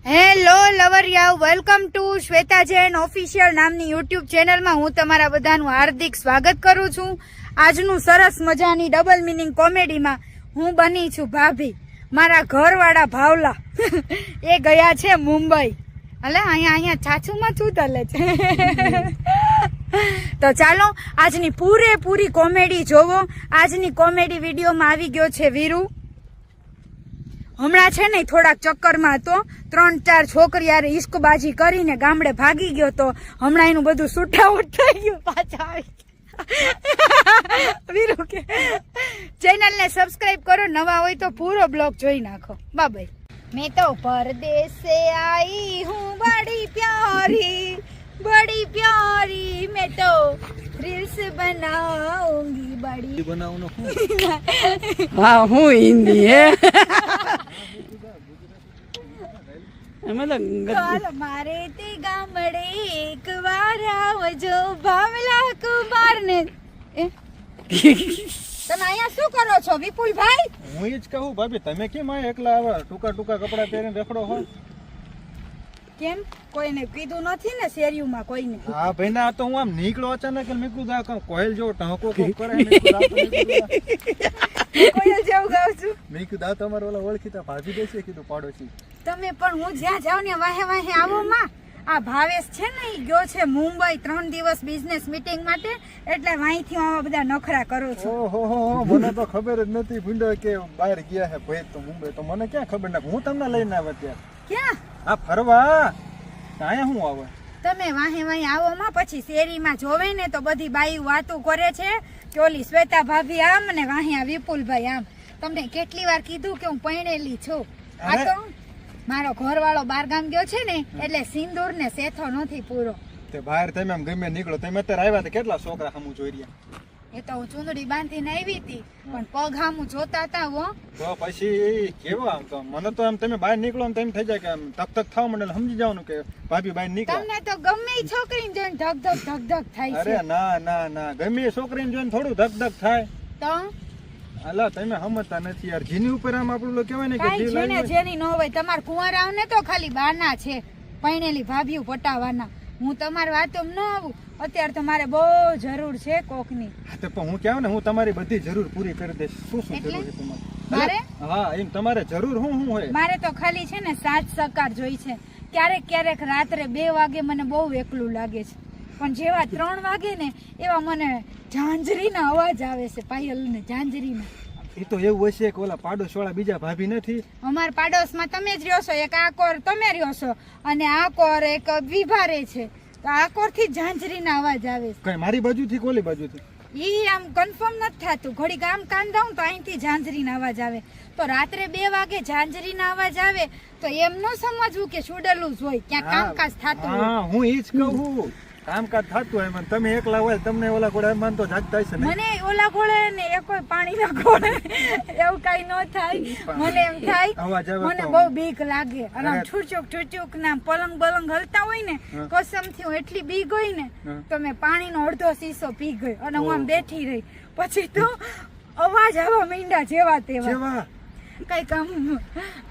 Hello લવરિયાઓ, welcome to Shweta Jain official નામની YouTube ચેનલમાં હું તમારા બધાનું હાર્દિક સ્વાગત કરું છું. આજનું સરસ મજાની ડબલ મિનિંગ કોમેડીમાં હું બની છું ભાભી. મારા ઘરવાળા ભાવલા એ ગયા છે મુંબઈ. અલે અહીંયા ચાચુમાં શું તલે છે. તો ચાલો આજની પૂરેપૂરી કોમેડી જોવો. આજની કોમેડી વિડીયોમાં આવી ગયો છે વીરુ. હમણાં છે ને થોડાક ચક્કરમાં હતો, 3-4 છોકરી યાર ઈશ્કબાજી કરીને ગામડે ભાગી ગયો તો હમણાં એનું બધું છૂટાઉટ થઈ ગયું. પાછા આવી વીરુ કે ચેનલને સબસ્ક્રાઇબ કરો, નવા હોય તો પૂરો બ્લોગ જોઈ નાખો. બાય. मैं तो परदेस से आई हूँ बड़ी प्यारी मैं तो रील्स बनाऊंगी बड़ी बनाऊं हाँ हूँ हिंदी है કાલ મારે તે ગામડે એક વાર આવજો ભાવલા કુમાર ને. તમે અહીંયા શું કરો છો વિપુલભાઈ? હું જ કહું ભાભી, તમે કેમ આ એકલા આવા ટૂંકા કપડા પહેરીને રખડો હો? કેમ કોઈને કીધું નથી ને શેરીમાં કોઈને? હા ભાઈ ના, તો હું આમ નીકળો અચાનક મેં કીધું કોયલ જેવો ટાંકો કરે કોયલ જેવું ગાઉં છું. મેં કીધું તમારે ઓલા ઓળખીતા ભાભી દેશે, કીધું પાડોશી. તમે પણ હું જ્યાં જાઉં ને વાહે વાહે આવો માં. આ ભાવેશ છે ને એ ગયો છે મુંબઈ 3 દિવસ બિઝનેસ મીટિંગ માટે, એટલે વાંહીથી આવા બધા નખરા કરું છું. ઓહો, મને તો ખબર જ નથી ભૂંડો કે બહાર ગયા હે ભાઈ તો મુંબઈ. તો મને ક્યાં ખબર ના, હું તમને લઈને આવ્યા ત્યાં. ક્યાં? આ ફરવા અહીંયા હું આવે. તમે વાહે વાહે આવો માં. પછી શેરીમાં જોવે ને તો બધી બાઈ વાતો કરે છે કે ઓલી શ્વેતા ભાભી આમ ને વાહે આ વિપુલભાઈ આમ. તમને કેટલી વાર કીધું કે હું પરણેલી છું. આ તો મારો ઘરવાળો બાર ગામ ગયો છે ને એટલે સિંદૂર ને સેથો નથી પૂરો. તે બહાર તમે આમ ગમે નીકળો, તમે અત્યારે આવ્યા તો કેટલા છોકરા સામું જોઈ રહ્યા? એ તો હું ચૂંદડી બાંધીને આવી હતી પણ પગ હામું જોતા હતા હો. તો પછી કેવો આમ તો મને તો આમ તમે બહાર નીકળો ને તેમ થઈ જાય કે આમ તક થવા માંડે, સમજી જવાનું કે ભાભી બહાર નીકળે. તમને તો ગમે એ છોકરીને જોઈને ધક ધક થાય છે. અરે ના ગમે એ છોકરીને જોઈને થોડું ધક થાય તો અલા તમે સમજતા નથી યાર. જીની ઉપર આમ આપણું કહેવાય ને કે કાઈ જેને જેની ન હોય. તમાર કુંવારાઓને તો ખાલી બાના છે, પૈણેલી ભાભીઓ પટાવાના. હું તમારી વાતો ન આવું. અત્યારે તો મારે બહુ જરૂર છે કોકની. હા તો પણ હું કહેવાય ને, હું તમારી બધી જરૂર પૂરી કરી દઈશ. શું જરૂર છે તમારે? હા એમ તમારે જરૂર શું હોય? મારે તો ખાલી છે ને સાથ સહકાર જોઈ છે. ક્યારેક રાત્રે 2 વાગે મને બહુ એકલું લાગે છે, પણ જેવા 3 વાગે ને એવા મને ઝાંઝરીના અવાજ આવે છે. પાયલ ને ઝાંઝરીના. એ તો એવું હશે કે ઓલા પાડોશ વાળા બીજા ભાભી નથી? અમાર પાડોશમાં તમે જ રહ્યો છો, એક આકોર તમે રહ્યો છો અને આકોર એક વિભારે છે. તો આકોર થી ઝાંઝરીના અવાજ આવે છે. કઈ મારી બાજુથી કે ઓલી બાજુથી? ઈ આમ કન્ફર્મ નથી થતું. ઘડી ગામ કાન દઉં તો અહીંથી ઝાંઝરીના અવાજ આવે. તો રાત્રે 2 વાગે ઝાંઝરીના અવાજ આવે તો એમ ન સમજવું કે સુડેલું જ હોય, ક્યાં કામકાજ થતું હોય. હા હું ઈ જ કહું, કામકાજ થતું હોય. મને તમે એકલા હોય, તમને ઓલા ગોળે મન તો જાગતા હશે ને? મને ઓલા ગોળે ને એ કોઈ પાણી ના ગોળે એવું કઈ ન થાય. મને એમ થાય મને બહુ બીક લાગે. અને આમ ઠુચુક ના પલંગ બલંગ હલતા હોય ને, કસમ થી હું એટલી બીક ગઈ ને તો મેં પાણીનો અડધો શીશો પી ગઈ અને હું આમ બેઠી રહી. પછી તો અવાજ આવવા માંડ્યા જેવા તેવા. કઈક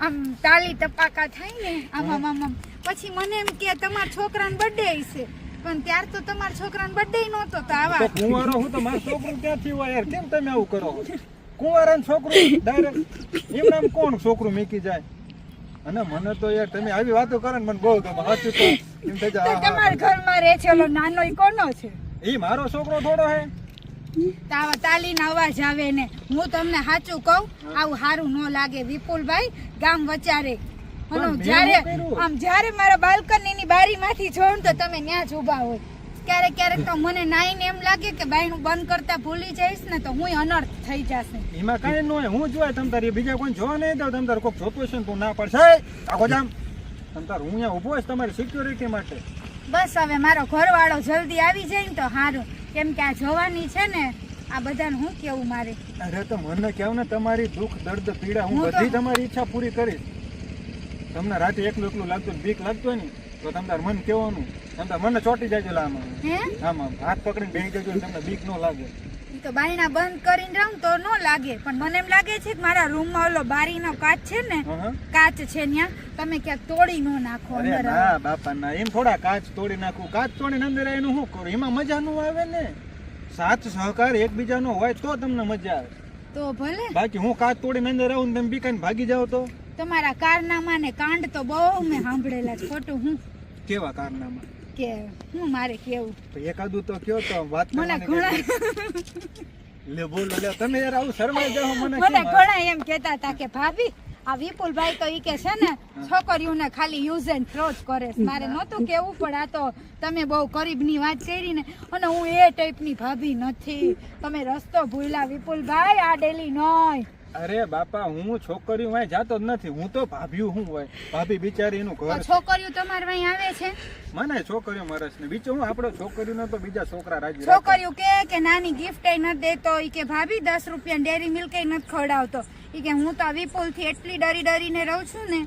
આમ તાલી ટપાકા થાય ને આમ. પછી મને એમ કે તમારા છોકરાનો બર્થડે હશે, પણ ત્યાર તો તમારા છોકરાનો બર્થડે નહોતો. તો આવા કુંવારો હું તો મારું છોકરું ક્યાંથી હોય યાર? કેમ તમે આવું કરો? કુંવારાનું છોકરું ડાયરેક્ટ એમ નામ કોણ છોકરું મૂકી જાય? અને મને તો યાર તમે આવી વાતો કરો ને મને બહુ ગમે. સાચું તો એમ થઈ જાય તમારા ઘરમાં રહે છે ઓલો નાનો ઈ કોનો છે? એ મારો છોકરો થોડો હે. તાલીના અવાજ આવે ને. હું તમને સાચું કહું, આવું સારું ન લાગે વિપુલભાઈ. ગામ વચારે જયારે મારા બાલ્કની ની બારી માંથી જોઉં તો તમે ત્યાં જ ઉભા હોય. ક્યારેક તો મને નાઈને એમ લાગે કે બાયણું બંધ કરતા ભૂલી જઈશ ને તો હું અનર્થ થઈ જશે. એમાં કઈ ન હોય, હું જોય તમ તારી બીજા કોઈ જોવા નહીં દઉં. તમ તારે કોઈક જોતું હશે ને તું ના પડશે આખો જામ. તમ તાર હું અહીંયા ઉભો હશ તમારી સિક્યોરિટી માટે. બસ હવે મારો ઘરવાળો જલ્દી આવી જાય ને તો સારું, કેમ કે આ જવાની છે ને આ બધાને હું કેવું મારે. અરે તો મને કેવું ને, તમારી દુઃખ દર્દ પીડા હું બધી તમારી ઈચ્છા પૂરી કરીશ. તમને રાતે એકલું લાગતું, બીક લાગતું હોય ને તો તમારે મન કેવાનું, તમારે મને ચોટી જાય આમાં હાથ પકડીને બેસી જજો, તમને બીક ન લાગે. ઈ તો બાયણા બંધ કરીને રહું તો ન લાગે, પણ મને એમ લાગે છે કે મારા રૂમમાં ઓલો બારીનો કાચ છે ને, કાચ છે ત્યાં તમે ક્યાંક તોડી ન નાખો અરે અંદર. ના બાપા ના, એમ થોડા કાચ તોડી નાખું? કાચ તોડીને અંદર એનું શું કરું? એમાં મજા નું આવે ને. સાથ સહકાર એકબીજાનો હોય તો તમને મજા આવે. તો ભલે, બાકી હું કાચ તોડીને અંદર આવું ને તમે બીકાઈને ભાગી જાવ તો? તમારા કારનામા ને કાંડ તો બહુ મેં સાંભળેલા છે. ખોટું હું કેવા કારનામાં? કે હું મારે કેવું તો એકાદું તો કયો તો વાત મને કરવાની. ઘણા લે બોલો લે, તમે યાર આવું શરમાઈ જાઓ મને મને કેમ? ઘણા એમ કહેતા હતા કે ભાભી આ વિપુલભાઈ તો ઈ કે છે ને છોકરીઓને ખાલી યુઝ એન્ડ થ્રો જ કરે છે. મારે નહોતું કેવું, પણ આ તો તમે બહુ ગરીબની વાત કરી ને, અને હું એ ટાઈપની ભાભી નથી. તમે રસ્તો ભૂલ્યા વિપુલભાઈ, આ ડેલી નોય. અરે બાપા, હું છોકરીઓ વાંહે જાતો જ નથી. હું તો ભાભીયું હું હોય. ભાભી બિચારી એનું ઘર છે. છોકરીઓ તમારે અહીં આવે છે? મને છોકરીઓ મરસ ને બીજો હું આપણો છોકરીનો તો બીજા છોકરા રાજી રાખે. છોકરીઓ કે નાની ગિફ્ટ નથી દેતો, ઈ કે ભાભી 10 રૂપિયા ડેરી મિલ્ક નથી ખવડાવતો. ઈ કે હું તો આ વિપુલ થી એટલી ડરીને રહું છું ને,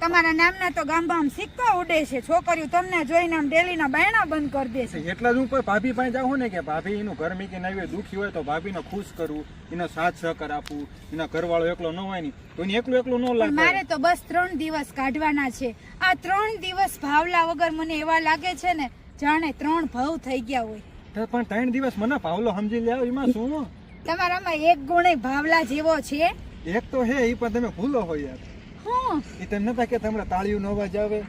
તમારા નામના તો ગામમાં સિક્કા ઉડે છે. છોકરીઓ તમને જોઈને આમ ડેલી ના બાયણા બંધ કરી દે છે. એટલે જ હું કોઈ ભાભી પાસે જાઉં ને કે ભાભી એનું ઘર મીકીને આવી દુખી હોય તો ભાભીને ખુશ કરું, એનો સાથ સહકાર આપું. એના ઘરવાળો એકલો ન હોય ને તો એને એકલું ન લાગે. મારે તો બસ 3 દિવસ કાઢવાના છે. આ 3 દિવસ ભાવલા વગર મને એવા લાગે છે ને જાણે 3 ભાવ થઈ ગયા હોય. તો પણ 3 દિવસ મને ભાવલો સમજી લે, એમાં શું? તમારામાં એક ગુણે ભાવલા જેવો છે. એક તો હે, એ પણ તમે ભૂલો હોય યાર. હું એ તેમ નતા કે તમને તાળીઓ નો અવાજ આવે?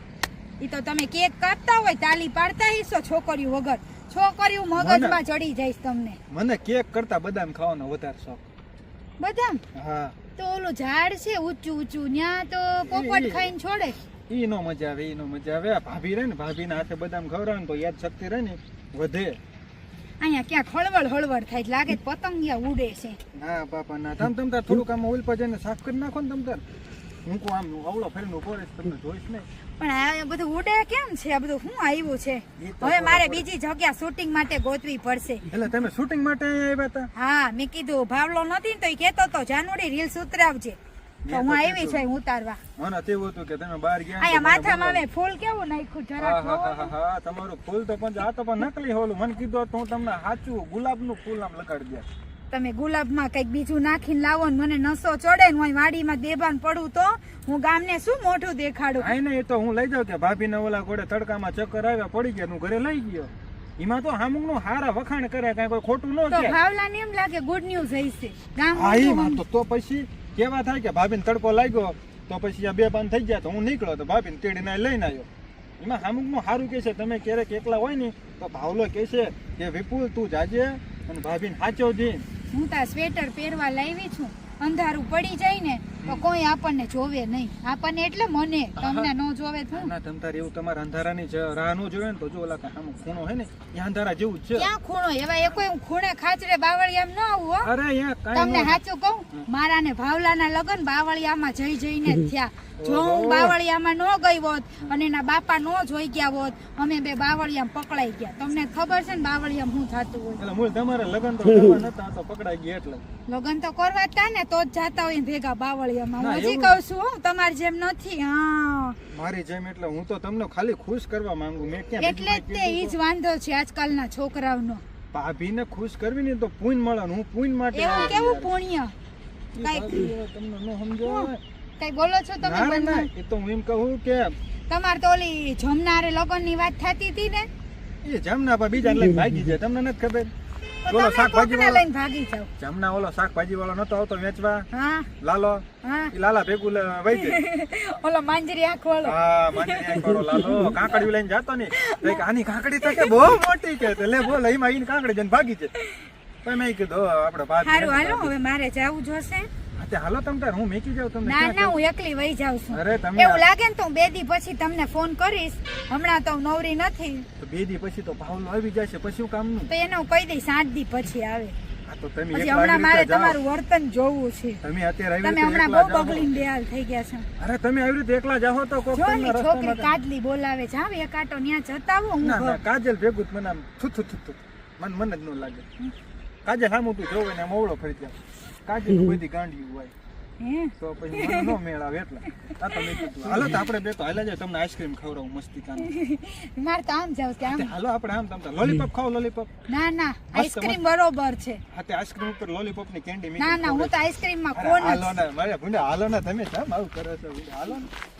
ઈ તો તમે કેક કાપતા હોય તાલી પાડતા હશો છોકરીઓ વગર. છોકરીઓ મગજમાં ચડી જાય તમને. મને કેક કરતા બદામ ખાવાનો વધારે શોખ. બદામ? હા. તો ઓલું ઝાડ છે ઊંચું ન્યા તો પોપટ ખાઈને છોડે. ઈ નો મજા આવે, ઈ નો મજા આવે. આ ભાભી રહે ને, ભાભીના હાથે બદામ ખવડાવે ને તો યાદ શક્તિ રહે ને વધે. અહીંયા ક્યાંક હળવળ થાય છે, લાગે પતંગિયા ઉડે છે. ના બાપા ના, તમ તાર થોડુંક આમ ઓઇલ પર જઈને સાફ કરી નાખો ને તમ તાર. હું કો આમ અવળો ફરીને ઉભો રહીશ, તમને જોઈશ નહીં. પણ આ બધું ઉડે કેમ છે? આ બધું શું આવ્યું છે? ઈ તો હવે મારે બીજી જગ્યા શૂટિંગ માટે ગોતવી પડશે. એટલે તમે શૂટિંગ માટે અહીંયા આવ્યા હતા? હા, મેં કીધું ભાવલો નથી ને તો ઈ કહેતો તો જાનુડી રીલ્સ ઉતરાવજે, તો હું આવી છું ઉતારવા. મને તેવું હતું કે તમે બહાર ગયા. અહીંયા માથામાં મેં ફૂલ કેવું નાખ્યું જરાક જોવો. હા, તમારું ફૂલ તો પણ આ તો પણ નકલી હોલું. મને કીધું તો હું તમને સાચું ગુલાબનું ફૂલ આમ લગાડી દે. તમે ગુલાબમાં કઈક બીજું નાખીને લાવો ને મને નસો ચડે ને હું વાડીમાં દેબાન પડું તો હું ગામને શું મોઢું દેખાડું? આઈ ને, એ તો હું લઈ જાઉં કે ભાભીને ઓલા ઘોડે તડકામાં ચક્કર આવ્યા પડી ગયા, હું ઘરે લઈ ગયો. એમાં તો હામુંગનું હારા વખાણ કરે, કાંઈ કોઈ ખોટું ન તો કહે. ભાવલાને એમ લાગે ગુડ ન્યૂઝ હશે હા, ઈ ગામ. વાત તો પછી કેવા થાય કે ભાભીને તડકો લાગ્યો તો પછી આ બે પાન થઈ ગયા તો હું નીકળ્યો તો ભાભીને તેડીને લઈને આવ્યો. એમાં હામુંગનું સારું કે છે, તમે ક્યારેક એકલા હોય ને તો ભાવલો કે છે કે વિપુલ તું જાજે અને ભાભીને સાચવજે. હું તો સ્વેટર પહેરવા લાવી છું. અંધારું પડી જાય ને તો કોઈ આપણને જોવે નહીં. આપણને એટલે મને, તમને ન જોવે તો હું? ના તમ તાર એવું તમારા અંધારાની રાહ ન જોવે ને તો જો ઓલા સામું ખૂણો હે ને એ અંધારા જેવું જ છે. ક્યાં ખૂણો? એવા એ કોઈ હું ખૂણે ખાચરે બાવળિયામ ન આવું હો. અરે અહીંયા કાંઈ તમને ન સાચું કહું, મારા ને ભાવલાના લગન બાવળિયામાં જઈને જ થયા. જો હું બાવળિયામાં ન ગઈ હોત અને એના બાપા ન જોઈ ગયા હોત, અમે બે બાવળિયામાં પકડાઈ ગયા. તમને ખબર છે ને બાવળિયામાં શું થતું હોય? એટલે મૂળ તમારે લગન તો કરવા નતા, તો પકડાઈ ગયા એટલે. લગન તો કરવા તા ને તો જ જાતા હોય ભેગા બાવળિયામાં. ના, હું હજી એવું કહું છું હું તમારી જેમ નથી. હા, મારી જેમ એટલે હું તો તમને ખાલી ખુશ કરવા માંગુ. મેં ક્યાં એટલે જ તે ઈ જ વાંધો છે આજકાલના છોકરાઓનો. ભાભીને ખુશ કરવી ને તો પુણ્ય મળે ને હું પુણ્ય માટે એવું આવ્યો કેવું યાર. પુણ્ય? ઈ કાંઈક ભાભી હવે તમને ન સમજાય. કઈ બોલો છો તમે? ના, ના, ના, બંને? એ તો હું એમ કહું કે તમારે તો ઓલી જમનારે લગન ની વાત થતી હતી ને, એ જમના પર બીજા લઈને ભાગી જાય, તમને નથી ખબર? તો ઓલો તમે શાકભાજી કોકને વાળો લઈને ભાગી જાવ. જમના ઓલો શાકભાજી વાળો નતો આવતો વેચવા, હા લાલો, હા, એ લાલા ભેગું વહી ગઈ. ઓલો માંજરી આંખ વાળો. હા, માની કરો લાલો, કાકડીયું લઈને જાતો ને તો કે આની કાકડી તો કે બહુ મોટી કે લે બોલ એમાં ઈન કાકડી જઈને ભાગી જાય. તો મેં કીધું આપણે ભાભી હારું હાલો, હવે મારે જાવું જોશે. તે હાલો તમ તાર હું મેકી જાઉં તમને. ના ક્યાં ના, હું એકલી વહી જાઉં છું. અરે તમે એવું લાગે ને તો હું 2 દી પછી તમને ફોન કરીશ. હમણાં તો હું નવરી નથી, તો 2 દી પછી તો ભાવલો આવી જશે, પછી શું કામનું? તો એને હું કહી દઈશ 8 દી પછી આવે. આ તો તમે પછી એકલા હમણાં આવી મારે રીતે જાઓ. તમારું વર્તન જોવું છે. તમે અત્યારે આવી તમે રીતે હમણાં એકલા બહુ જાઓ. બગલીને બેહાલ થઈ ગયા છો. અરે તમે આવી રીતે એકલા જાઓ તો કોક જો તમને ની છોકરી રસ્તામાં કાજલી બોલાવે છે, આવે એક આટો ન્યા જતા આવો. હું ના ના, ઘર. કાજલ ભેગું જ મને આમ થુ થુ થુ થુ. મને જ ન લાગે. કાજલ સામું તું જોવે ને આમ ઓવળો ફરી જાય. કાજલ બધી ગાંડિયું હોય. હે તો પછી મને નો મેળ આવે એટલે આ તમે કીધું હાલો તો આપણે બે તો હાલ્યા જાય તમને આઈસ્ક્રીમ ખવડાવું મસ્તી કાન મારે તો આમ જાવ કે આમ હાલો આપણે આમ તમ લોલીપોપ ખાઓ લોલીપોપ ના ના આઈસ્ક્રીમ બરોબર છે હા તે આઈસ્ક્રીમ ઉપર લોલીપોપ ની કેન્ડી ના ના હું તો આઈસ્ક્રીમ માં કોણ હાલો ને મારે ભૂંડા હાલો ને તમે કેમ આવું કરો છો ભૂંડા હાલો ને